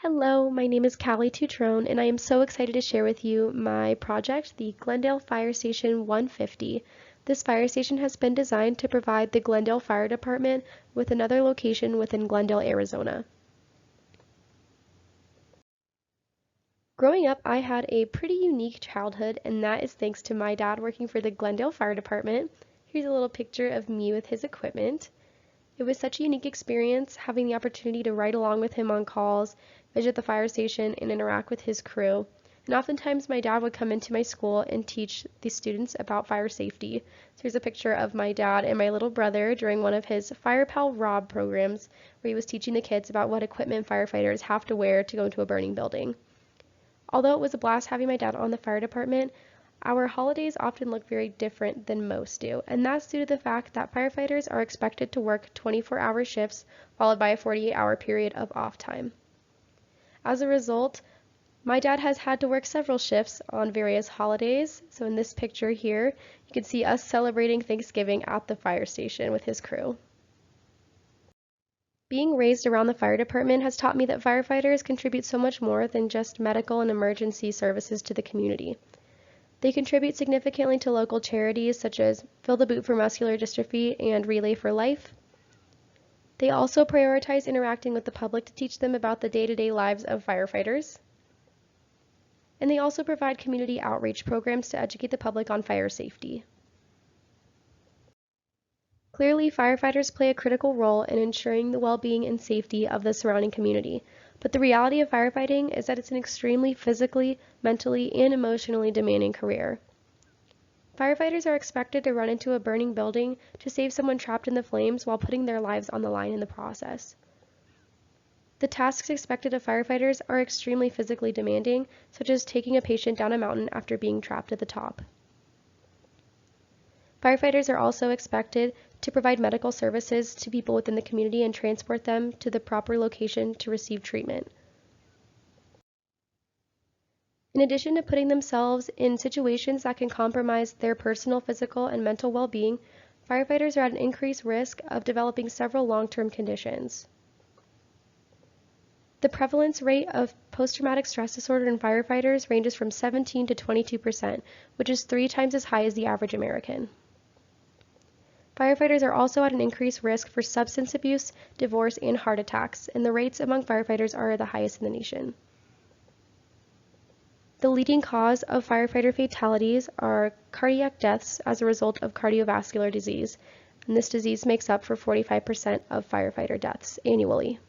Hello, my name is Callie Tutrone, and I am so excited to share with you my project, the Glendale Fire Station 150. This fire station has been designed to provide the Glendale Fire Department with another location within Glendale, Arizona. Growing up, I had a pretty unique childhood, and that is thanks to my dad working for the Glendale Fire Department. Here's a little picture of me with his equipment. It was such a unique experience having the opportunity to ride along with him on calls, visit the fire station, and interact with his crew. And oftentimes my dad would come into my school and teach the students about fire safety. So here's a picture of my dad and my little brother during one of his Fire Pal Rob programs where he was teaching the kids about what equipment firefighters have to wear to go into a burning building. Although it was a blast having my dad on the fire department, our holidays often look very different than most do, and that's due to the fact that firefighters are expected to work 24-hour shifts followed by a 48-hour period of off time. As a result, my dad has had to work several shifts on various holidays. So in this picture here, you can see us celebrating Thanksgiving at the fire station with his crew. Being raised around the fire department has taught me that firefighters contribute so much more than just medical and emergency services to the community. They contribute significantly to local charities such as Fill the Boot for Muscular Dystrophy and Relay for Life. They also prioritize interacting with the public to teach them about the day-to-day lives of firefighters. And they also provide community outreach programs to educate the public on fire safety. Clearly, firefighters play a critical role in ensuring the well-being and safety of the surrounding community. But the reality of firefighting is that it's an extremely physically, mentally, and emotionally demanding career. Firefighters are expected to run into a burning building to save someone trapped in the flames while putting their lives on the line in the process. The tasks expected of firefighters are extremely physically demanding, such as taking a patient down a mountain after being trapped at the top. Firefighters are also expected to provide medical services to people within the community and transport them to the proper location to receive treatment. In addition to putting themselves in situations that can compromise their personal, physical, and mental well-being, firefighters are at an increased risk of developing several long-term conditions. The prevalence rate of post-traumatic stress disorder in firefighters ranges from 17 to 22%, which is 3 times as high as the average American. Firefighters are also at an increased risk for substance abuse, divorce, and heart attacks, and the rates among firefighters are the highest in the nation. The leading cause of firefighter fatalities are cardiac deaths as a result of cardiovascular disease, and this disease makes up for 45% of firefighter deaths annually.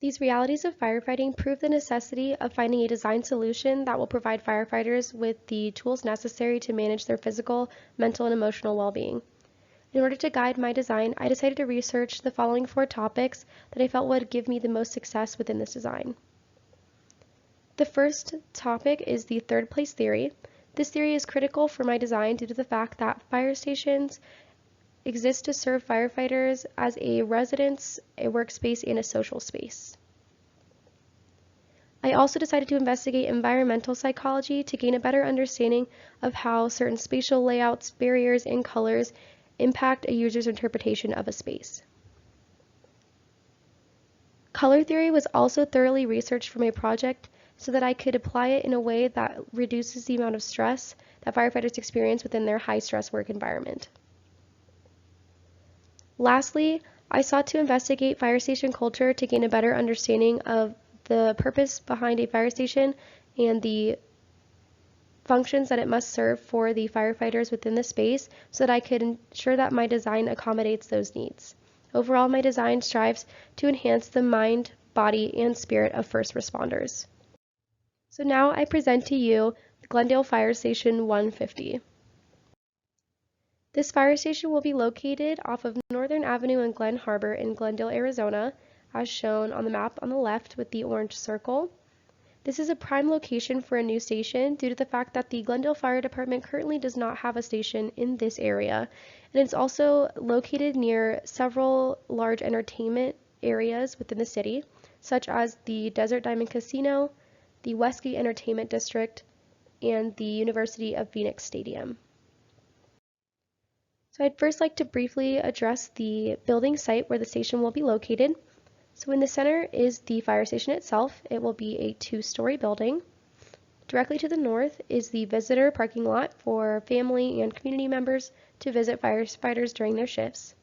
These realities of firefighting prove the necessity of finding a design solution that will provide firefighters with the tools necessary to manage their physical, mental, and emotional well-being. In order to guide my design, I decided to research the following 4 topics that I felt would give me the most success within this design. The first topic is the third place theory. This theory is critical for my design due to the fact that fire stations exist to serve firefighters as a residence, a workspace, and a social space. I also decided to investigate environmental psychology to gain a better understanding of how certain spatial layouts, barriers, and colors impact a user's interpretation of a space. Color theory was also thoroughly researched for my project so that I could apply it in a way that reduces the amount of stress that firefighters experience within their high-stress work environment. Lastly, I sought to investigate fire station culture to gain a better understanding of the purpose behind a fire station and the functions that it must serve for the firefighters within the space so that I could ensure that my design accommodates those needs. Overall, my design strives to enhance the mind, body, and spirit of first responders. So now I present to you the Glendale Fire Station 150. This fire station will be located off of Northern Avenue and Glen Harbor in Glendale, Arizona, as shown on the map on the left with the orange circle. This is a prime location for a new station due to the fact that the Glendale Fire Department currently does not have a station in this area, and it's also located near several large entertainment areas within the city, such as the Desert Diamond Casino, the Westgate Entertainment District, and the University of Phoenix Stadium. So I'd first like to briefly address the building site where the station will be located. So in the center is the fire station itself. It will be a 2-story building. Directly to the north is the visitor parking lot for family and community members to visit firefighters during their shifts.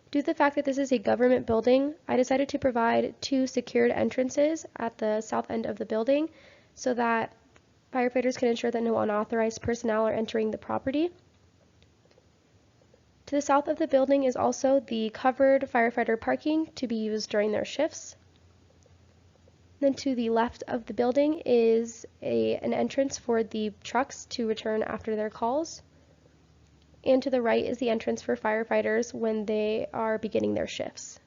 Due to the fact that this is a government building, I decided to provide 2 secured entrances at the south end of the building so that firefighters can ensure that no unauthorized personnel are entering the property. To the south of the building is also the covered firefighter parking to be used during their shifts. Then to the left of the building is an entrance for the trucks to return after their calls. And to the right is the entrance for firefighters when they are beginning their shifts.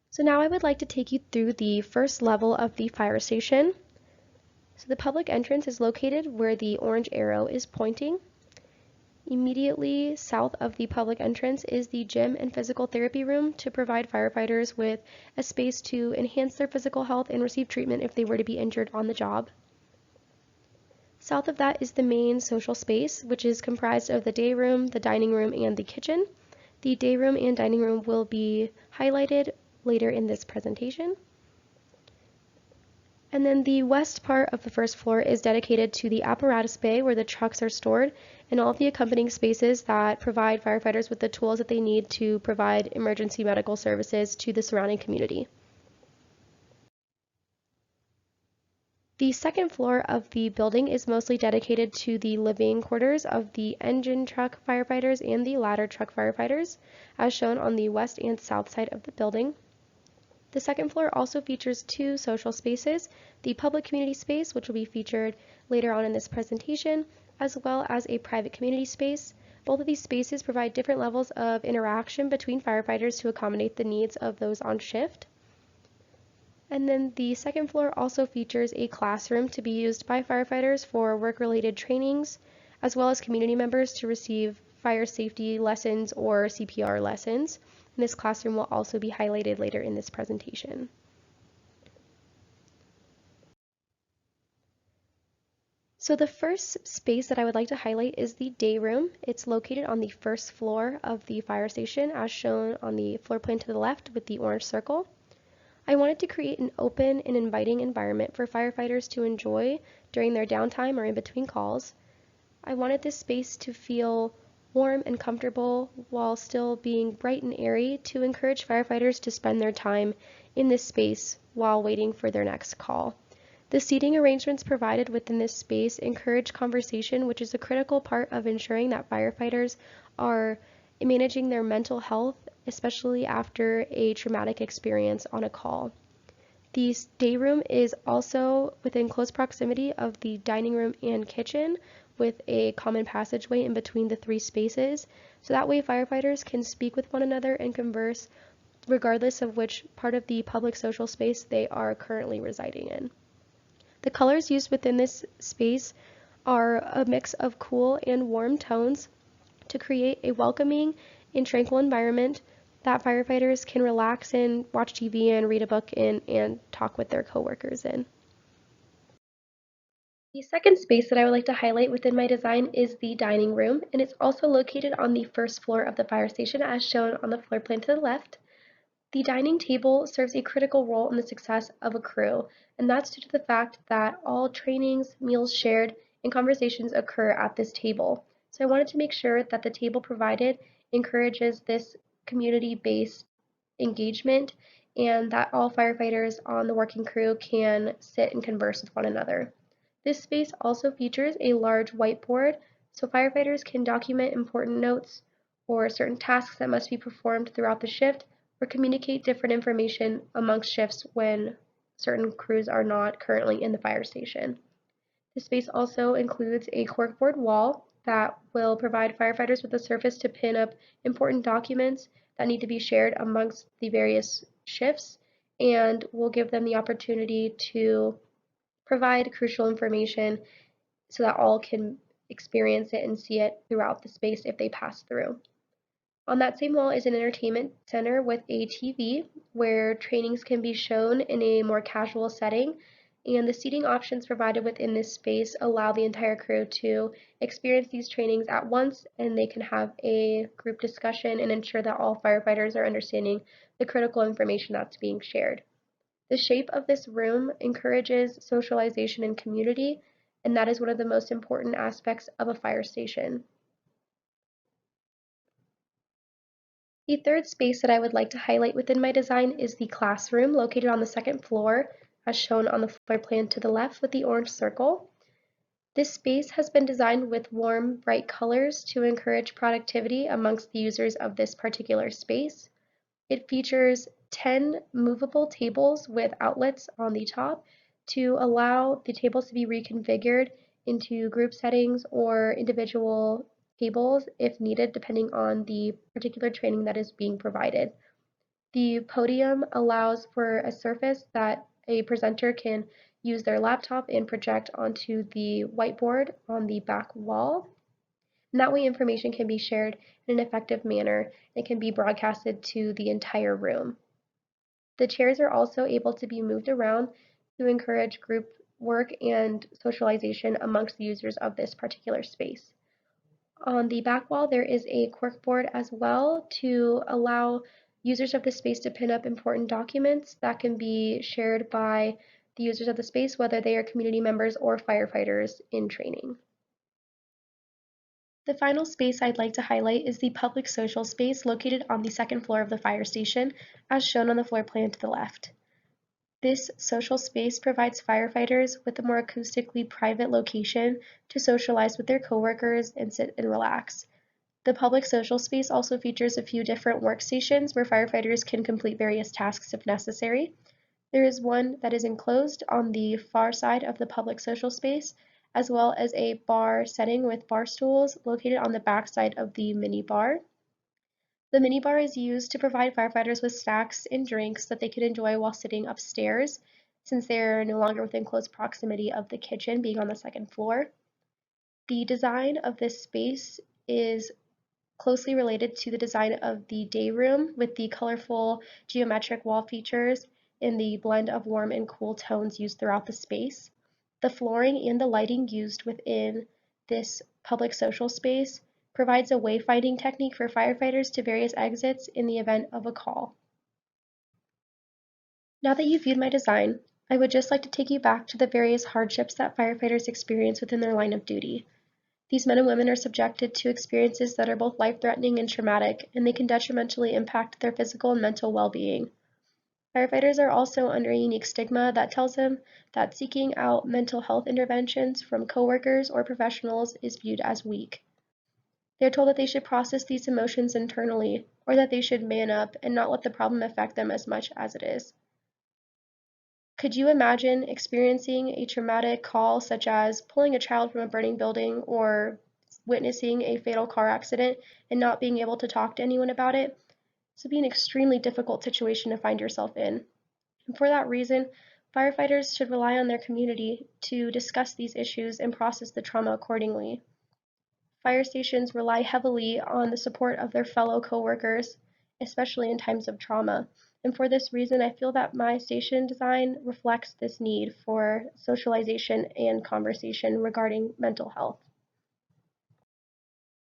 So now I would like to take you through the first level of the fire station. So the public entrance is located where the orange arrow is pointing. Immediately south of the public entrance is the gym and physical therapy room to provide firefighters with a space to enhance their physical health and receive treatment if they were to be injured on the job. South of that is the main social space, which is comprised of the day room, the dining room, and the kitchen. The day room and dining room will be highlighted later in this presentation. And then the west part of the first floor is dedicated to the apparatus bay where the trucks are stored and all of the accompanying spaces that provide firefighters with the tools that they need to provide emergency medical services to the surrounding community. The second floor of the building is mostly dedicated to the living quarters of the engine truck firefighters and the ladder truck firefighters, as shown on the west and south side of the building. The second floor also features 2 social spaces, the public community space, which will be featured later on in this presentation, as well as a private community space. Both of these spaces provide different levels of interaction between firefighters to accommodate the needs of those on shift. And then the second floor also features a classroom to be used by firefighters for work-related trainings, as well as community members to receive fire safety lessons or CPR lessons. And this classroom will also be highlighted later in this presentation. So the first space that I would like to highlight is the day room. It's located on the first floor of the fire station, as shown on the floor plan to the left with the orange circle. I wanted to create an open and inviting environment for firefighters to enjoy during their downtime or in between calls. I wanted this space to feel warm and comfortable while still being bright and airy to encourage firefighters to spend their time in this space while waiting for their next call. The seating arrangements provided within this space encourage conversation, which is a critical part of ensuring that firefighters are managing their mental health, especially after a traumatic experience on a call. The day room is also within close proximity of the dining room and kitchen with a common passageway in between the 3 spaces, so that way firefighters can speak with one another and converse regardless of which part of the public social space they are currently residing in. The colors used within this space are a mix of cool and warm tones to create a welcoming and tranquil environment that firefighters can relax in, watch TV and read a book in, and talk with their coworkers in. The second space that I would like to highlight within my design is the dining room, and it's also located on the first floor of the fire station as shown on the floor plan to the left. The dining table serves a critical role in the success of a crew, and that's due to the fact that all trainings, meals shared, and conversations occur at this table. So I wanted to make sure that the table provided encourages this community-based engagement and that all firefighters on the working crew can sit and converse with one another. This space also features a large whiteboard so firefighters can document important notes or certain tasks that must be performed throughout the shift or communicate different information amongst shifts when certain crews are not currently in the fire station. The space also includes a corkboard wall that will provide firefighters with a surface to pin up important documents that need to be shared amongst the various shifts and will give them the opportunity to provide crucial information so that all can experience it and see it throughout the space if they pass through. On that same wall is an entertainment center with a TV where trainings can be shown in a more casual setting And the seating options provided within this space allow the entire crew to experience these trainings at once, and they can have a group discussion and ensure that all firefighters are understanding the critical information that's being shared. The shape of this room encourages socialization and community, and that is one of the most important aspects of a fire station. The third space that I would like to highlight within my design is the classroom located on the second floor, as shown on the floor plan to the left with the orange circle. This space has been designed with warm, bright colors to encourage productivity amongst the users of this particular space. It features 10 movable tables with outlets on the top to allow the tables to be reconfigured into group settings or individual tables if needed, depending on the particular training that is being provided. The podium allows for a surface that a presenter can use their laptop and project onto the whiteboard on the back wall. And that way information can be shared in an effective manner and can be broadcasted to the entire room. The chairs are also able to be moved around to encourage group work and socialization amongst the users of this particular space. On the back wall, there is a corkboard as well to allow users of the space to pin up important documents that can be shared by the users of the space, whether they are community members or firefighters in training. The final space I'd like to highlight is the public social space located on the second floor of the fire station, as shown on the floor plan to the left. This social space provides firefighters with a more acoustically private location to socialize with their coworkers and sit and relax. The public social space also features a few different workstations where firefighters can complete various tasks if necessary. There is one that is enclosed on the far side of the public social space, as well as a bar setting with bar stools located on the back side of the mini bar. The mini bar is used to provide firefighters with snacks and drinks that they can enjoy while sitting upstairs, since they're no longer within close proximity of the kitchen being on the second floor. The design of this space is closely related to the design of the day room with the colorful geometric wall features and the blend of warm and cool tones used throughout the space. The flooring and the lighting used within this public social space provides a wayfinding technique for firefighters to various exits in the event of a call. Now that you've viewed my design, I would just like to take you back to the various hardships that firefighters experience within their line of duty. These men and women are subjected to experiences that are both life-threatening and traumatic, and they can detrimentally impact their physical and mental well-being. Firefighters are also under a unique stigma that tells them that seeking out mental health interventions from coworkers or professionals is viewed as weak. They are told that they should process these emotions internally, or that they should man up and not let the problem affect them as much as it is. Could you imagine experiencing a traumatic call such as pulling a child from a burning building or witnessing a fatal car accident and not being able to talk to anyone about it? This would be an extremely difficult situation to find yourself in. And for that reason, firefighters should rely on their community to discuss these issues and process the trauma accordingly. Fire stations rely heavily on the support of their fellow coworkers, especially in times of trauma. And for this reason, I feel that my station design reflects this need for socialization and conversation regarding mental health.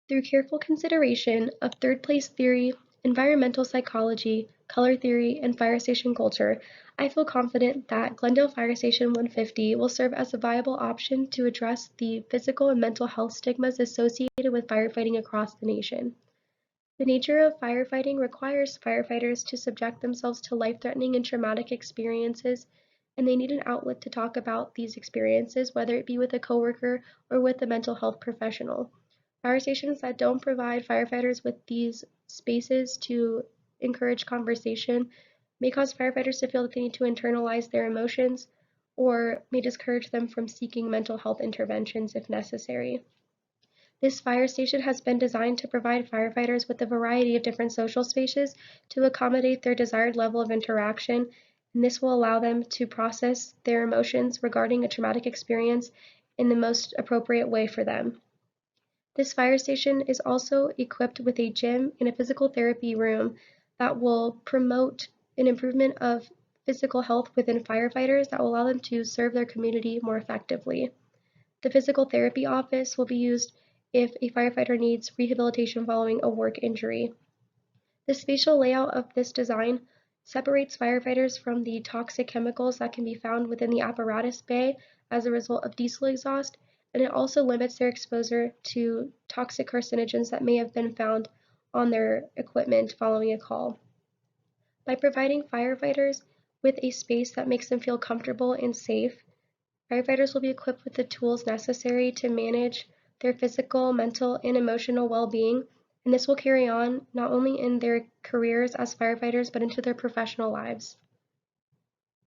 Through careful consideration of third place theory, environmental psychology, color theory, and fire station culture, I feel confident that Glendale Fire Station 150 will serve as a viable option to address the physical and mental health stigmas associated with firefighting across the nation. The nature of firefighting requires firefighters to subject themselves to life-threatening and traumatic experiences, and they need an outlet to talk about these experiences, whether it be with a coworker or with a mental health professional. Fire stations that don't provide firefighters with these spaces to encourage conversation may cause firefighters to feel that they need to internalize their emotions or may discourage them from seeking mental health interventions if necessary. This fire station has been designed to provide firefighters with a variety of different social spaces to accommodate their desired level of interaction, and this will allow them to process their emotions regarding a traumatic experience in the most appropriate way for them. This fire station is also equipped with a gym and a physical therapy room that will promote an improvement of physical health within firefighters that will allow them to serve their community more effectively. The physical therapy office will be used if a firefighter needs rehabilitation following a work injury. The spatial layout of this design separates firefighters from the toxic chemicals that can be found within the apparatus bay as a result of diesel exhaust, and it also limits their exposure to toxic carcinogens that may have been found on their equipment following a call. By providing firefighters with a space that makes them feel comfortable and safe, firefighters will be equipped with the tools necessary to manage their physical, mental, and emotional well-being, and this will carry on not only in their careers as firefighters but into their professional lives.